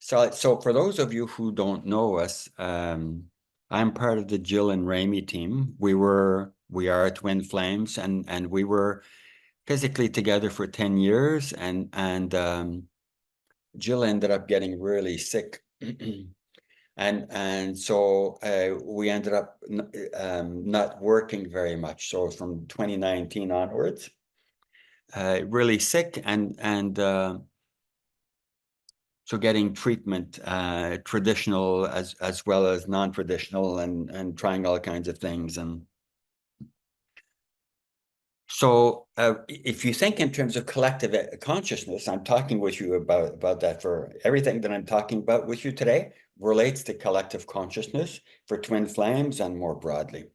So for those of you who don't know us, I'm part of the Jill and Remi team. We are twin flames, and we were physically together for 10 years, and Jill ended up getting really sick. And so we ended up not working very much. So from 2019 onwards, really sick, and so getting treatment, traditional as well as non-traditional, and trying all kinds of things. And so if you think in terms of collective consciousness, I'm talking with you about that. For everything that I'm talking about with you today relates to collective consciousness for twin flames and more broadly.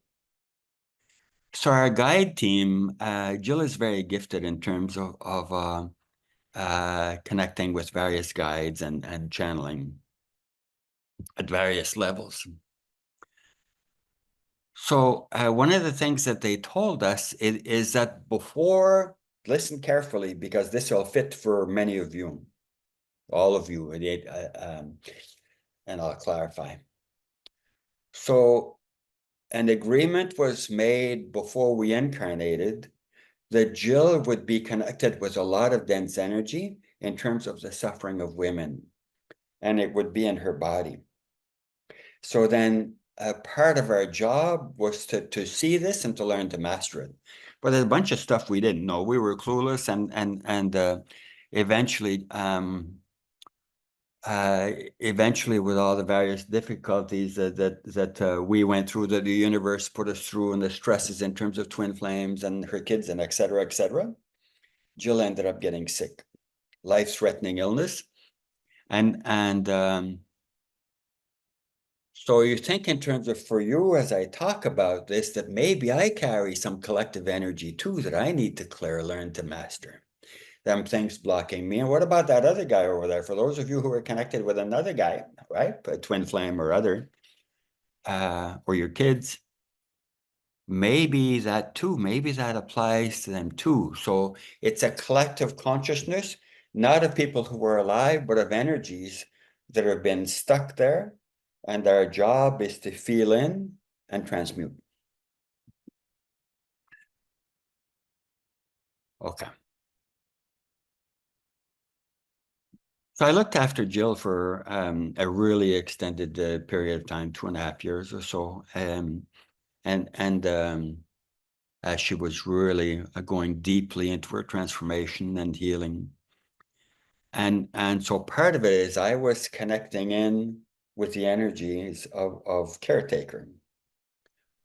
So our guide team, Jill is very gifted in terms of connecting with various guides and channeling at various levels. So one of the things that they told us is that before, listen carefully, because this will fit for many of you, all of you, and I'll clarify. So an agreement was made before we incarnated that Jill would be connected with a lot of dense energy in terms of the suffering of women, and it would be in her body. So then a part of our job was to see this and to learn to master it. But there's a bunch of stuff we didn't know. We were clueless, and eventually, eventually, with all the various difficulties that we went through, that the universe put us through, and the stresses in terms of twin flames and her kids, and et cetera, Jill ended up getting sick, life-threatening illness, and so you think in terms of, for you, as I talk about this, that maybe I carry some collective energy too that I need to clear, learn to master. Them things blocking me. And what about that other guy over there? For those of you who are connected with another guy, right? A twin flame or other, or your kids, maybe that too, maybe that applies to them too. So it's a collective consciousness, not of people who are alive, but of energies that have been stuck there. And our job is to feel in and transmute. Okay. So I looked after Jill for a really extended period of time, 2.5 years or so. And she was really going deeply into her transformation and healing. And so part of it is I was connecting in with the energies of caretaker,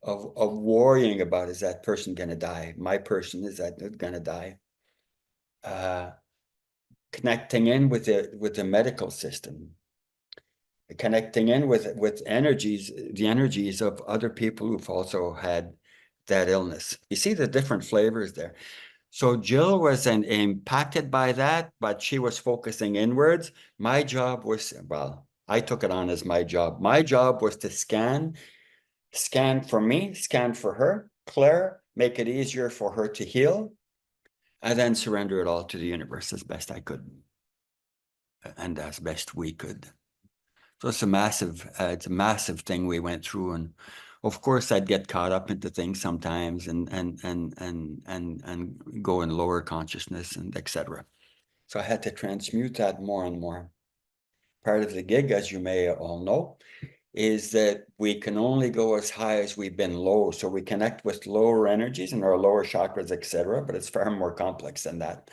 of worrying about, is that person going to die? My person, is that going to die? Connecting in with the medical system, connecting in with energies, the energies of other people who've also had that illness. You see the different flavors there. So Jill was impacted by that, but she was focusing inwards. My job was, well, I took it on as my job. My job was to scan for me, scan for her, clear, make it easier for her to heal, and then surrender it all to the universe as best I could, and as best we could. So it's a massive thing we went through, and of course I'd get caught up into things sometimes, and go in lower consciousness, and etc. So I had to transmute that more and more. Part of the gig, as you may all know, is that we can only go as high as we've been low. So we connect with lower energies and our lower chakras, etc. But it's far more complex than that.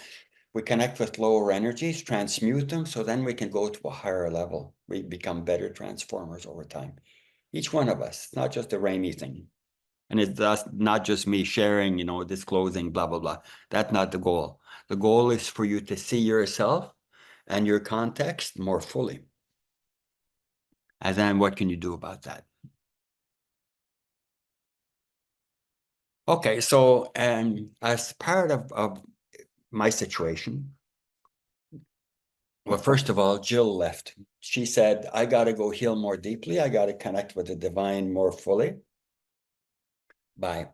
We connect with lower energies, transmute them, so then we can go to a higher level. We become better transformers over time. Each one of us, not just a Remi thing. And it's not just me sharing, disclosing, blah, blah, blah. That's not the goal. The goal is for you to see yourself and your context more fully. And then what can you do about that? Okay, so as part of my situation, well, first of all, Jill left. She said, I got to go heal more deeply. I got to connect with the divine more fully. Bye.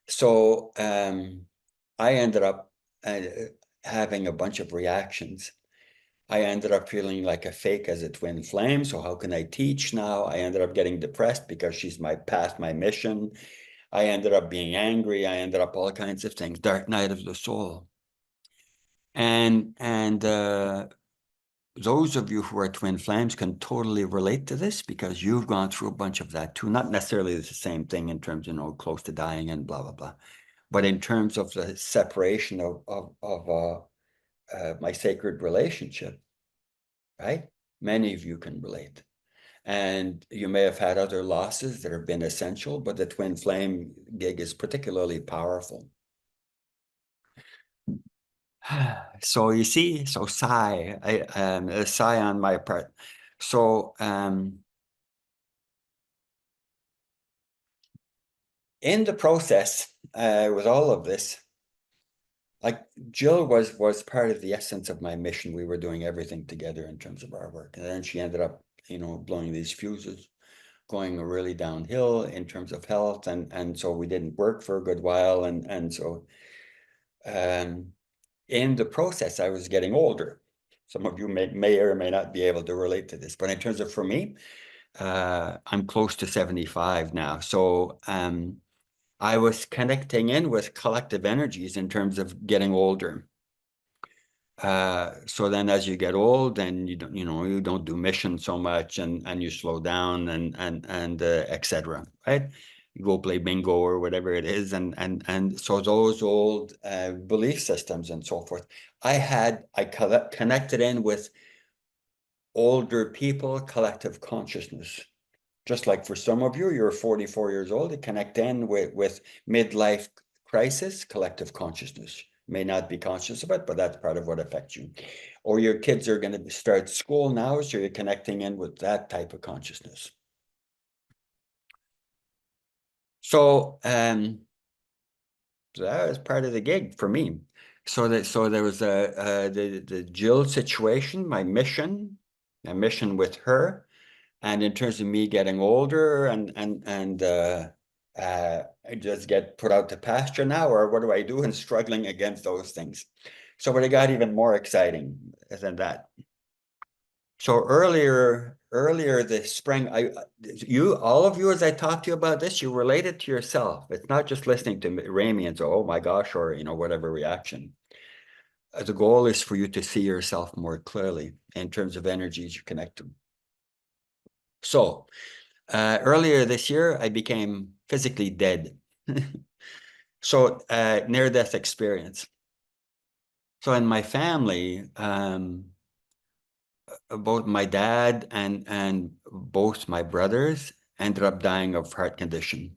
So I ended up having a bunch of reactions. I ended up feeling like a fake as a twin flame. So how can I teach now? I ended up getting depressed because she's past my mission. I ended up being angry. I ended up all kinds of things. Dark night of the soul. And those of you who are twin flames can totally relate to this because you've gone through a bunch of that too. Not necessarily the same thing in terms, close to dying and blah, blah, blah. But in terms of the separation of my sacred relationship, right? Many of you can relate. And you may have had other losses that have been essential, but the twin flame gig is particularly powerful. So you see, so sigh, a sigh on my part. So in the process, with all of this, like Jill was part of the essence of my mission. We were doing everything together in terms of our work. And then she ended up, blowing these fuses, going really downhill in terms of health. And so we didn't work for a good while. And so in the process, I was getting older. Some of you may or may not be able to relate to this, but in terms of for me, I'm close to 75 now. So I was connecting in with collective energies in terms of getting older. So then as you get old, then you don't do mission so much and you slow down and etc. Right? You go play bingo or whatever it is, and so those old belief systems and so forth. I connected in with older people, collective consciousness. Just like for some of you, you're 44 years old, you connect in with midlife crisis, collective consciousness. May not be conscious of it, but that's part of what affects you. Or your kids are going to start school now, so you're connecting in with that type of consciousness. So that was part of the gig for me. So there was the Jill situation, my mission with her. And in terms of me getting older and I just get put out to pasture now, or what do I do? And struggling against those things. So, but it got even more exciting than that. So earlier this spring, all of you, as I talked to you about this, you relate it to yourself. It's not just listening to Remi and so, oh my gosh, or whatever reaction. The goal is for you to see yourself more clearly in terms of energies you connect to. So earlier this year, I became physically dead. So near-death experience. So in my family, both my dad and both my brothers ended up dying of heart condition.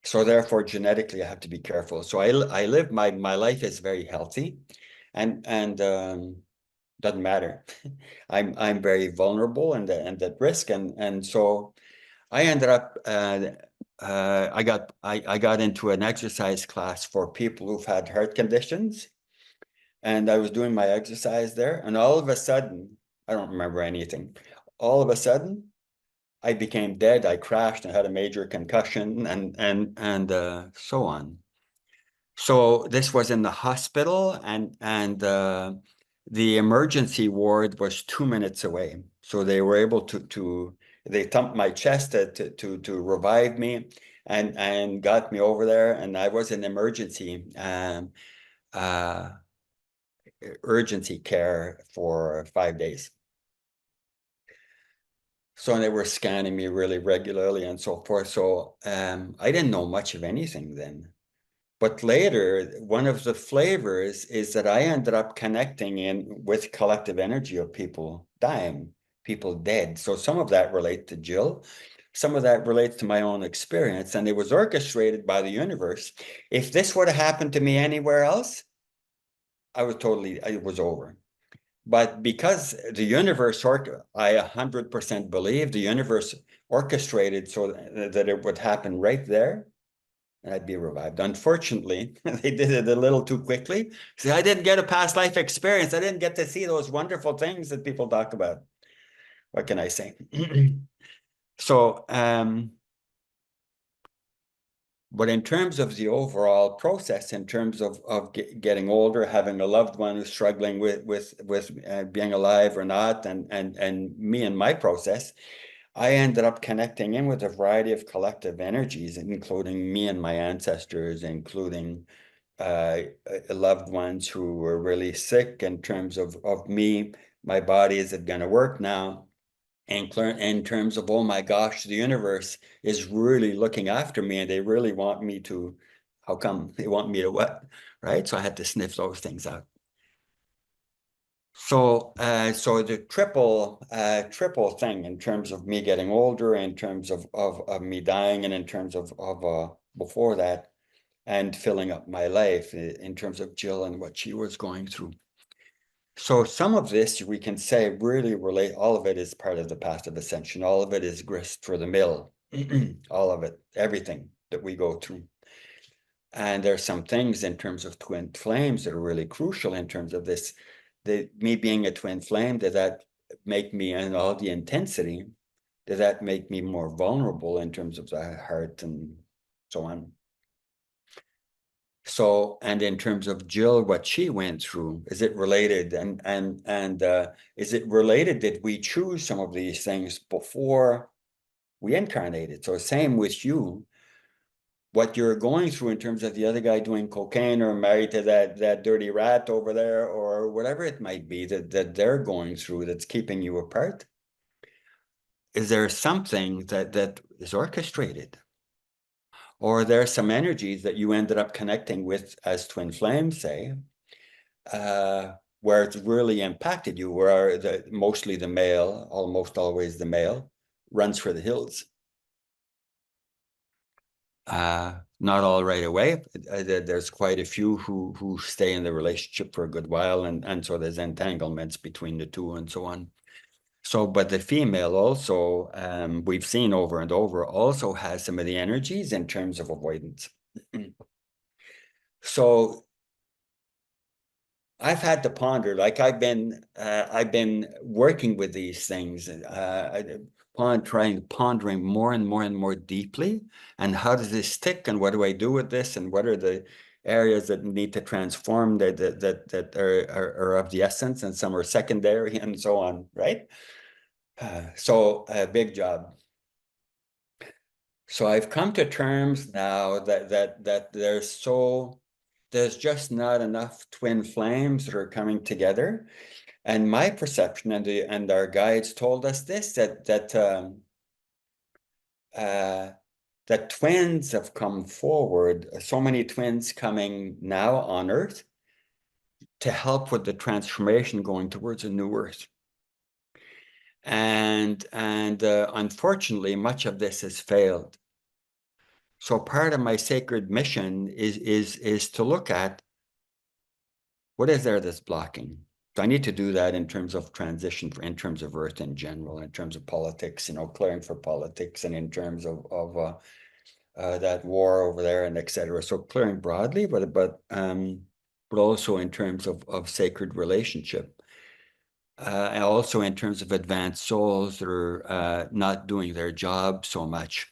So therefore, genetically, I have to be careful. So I live my life is very healthy, and doesn't matter. I'm very vulnerable and at risk, and so I ended up I got into an exercise class for people who've had heart conditions, and I was doing my exercise there, and all of a sudden, I don't remember anything. All of a sudden, I became dead. I crashed and had a major concussion, and so on. So this was in the hospital, and the emergency ward was 2 minutes away. So they were able to they thumped my chest to revive me and got me over there. And I was in emergency uh, urgency care for 5 days. So they were scanning me really regularly and so forth. So I didn't know much of anything then. But later, one of the flavors is that I ended up connecting in with collective energy of people dying, people dead. So some of that relates to Jill, some of that relates to my own experience, and it was orchestrated by the universe. If this would have happened to me anywhere else, it was over. But because the universe, I 100% believe the universe orchestrated so that it would happen right there, and I'd be revived. Unfortunately, they did it a little too quickly. See, I didn't get a past life experience. I didn't get to see those wonderful things that people talk about. What can I say? So, But in terms of the overall process, in terms of getting older, having a loved one who's struggling with being alive or not, and me and my process, I ended up connecting in with a variety of collective energies, including me and my ancestors, including loved ones who were really sick. In terms of me, my body, is it going to work now? And in terms of, oh my gosh, the universe is really looking after me and they really want me to, how come they want me to what? Right? So I had to sniff those things out. So so the triple thing in terms of me getting older, in terms of me dying, and in terms of before that, and filling up my life in terms of Jill and what she was going through. So some of this we can say really relate, all of it is part of the path of ascension. All of it is grist for the mill. All of it, everything that we go through. And there's some things in terms of twin flames that are really crucial in terms of this. Me being a twin flame, did that make me, and all the intensity, did that make me more vulnerable in terms of the heart and so on? So, and in terms of Jill, what she went through, is it related? And is it related? Did we choose some of these things before we incarnated? So same with you, what you're going through in terms of the other guy doing cocaine or married to that dirty rat over there, or whatever it might be that they're going through that's keeping you apart. Is there something that is orchestrated? Or there's some energies that you ended up connecting with as twin flames, say, where it's really impacted you, where mostly the male, almost always the male, runs for the hills. Not all right away. There's quite a few who stay in the relationship for a good while, and so there's entanglements between the two and so on. So, but the female also, we've seen over and over, also has some of the energies in terms of avoidance. So I've had to ponder, like I've been working with these things, pondering more and more and more deeply, and how does this stick, and what do I do with this, and what are the areas that need to transform that are of the essence, and some are secondary, and so on, right? So a big job. So I've come to terms now that there's just not enough twin flames that are coming together. And my perception and our guides told us this, that twins have come forward, so many twins coming now on Earth to help with the transformation going towards a new Earth. And unfortunately, much of this has failed. So part of my sacred mission is to look at what is there that's blocking. So I need to do that in terms of transition, in terms of Earth in general, in terms of politics, clearing for politics, and in terms of that war over there, and etc. So clearing broadly, but also in terms of sacred relationship. And also in terms of advanced souls that are not doing their job so much.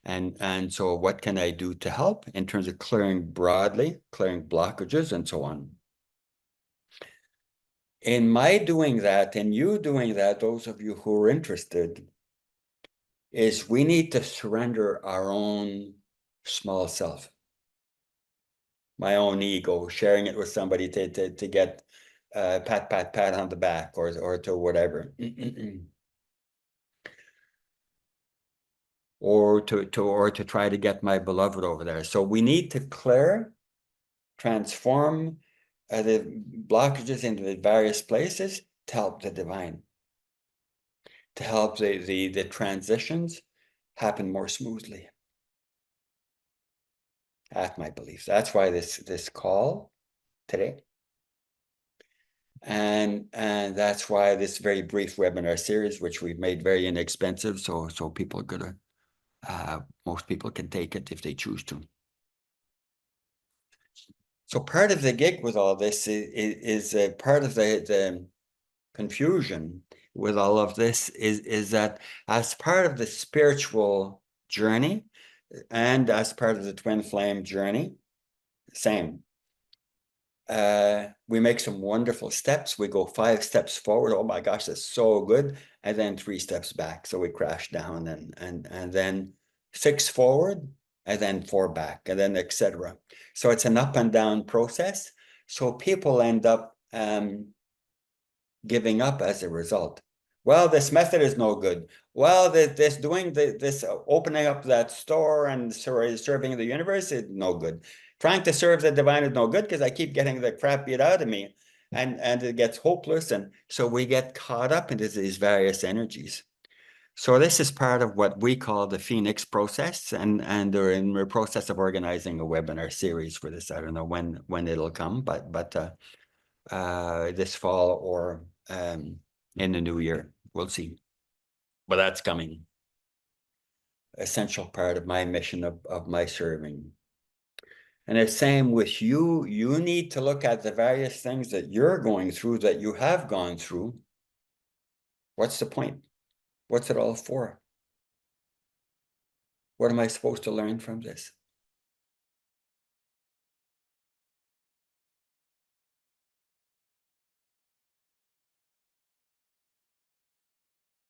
And so what can I do to help in terms of clearing broadly, clearing blockages, and so on? In my doing that, and you doing that, those of you who are interested, is we need to surrender our own small self, my own ego, sharing it with somebody to get pat on the back, or to whatever. Or to try to get my beloved over there. So we need to transform the blockages into the various places to help the divine, to help the transitions happen more smoothly. That's my belief. That's why this call today. And that's why this very brief webinar series, which we've made very inexpensive, so people are gonna most people can take it if they choose to. So part of the gig with all this is part of the confusion with all of this is that as part of the spiritual journey, And as part of the twin flame journey, same. We make some wonderful steps. We go 5 steps forward. Oh my gosh, that's so good. And then 3 steps back. So we crash down and then 6 forward and then 4 back and then etc. So it's an up and down process. So people end up giving up as a result. Well, this method is no good. Well, this opening up that store and serving the universe is no good. Trying to serve the divine is no good because I keep getting the crap beat out of me, and it gets hopeless, and so we get caught up into these various energies. So this is part of what we call the Phoenix process, and they're in the process of organizing a webinar series for this. I don't know when it'll come, but this fall or in the new year, we'll see. But that's coming. Essential part of my mission of my serving. And the same with you. You need to look at the various things that you're going through, that you have gone through. What's the point? What's it all for? What am I supposed to learn from this?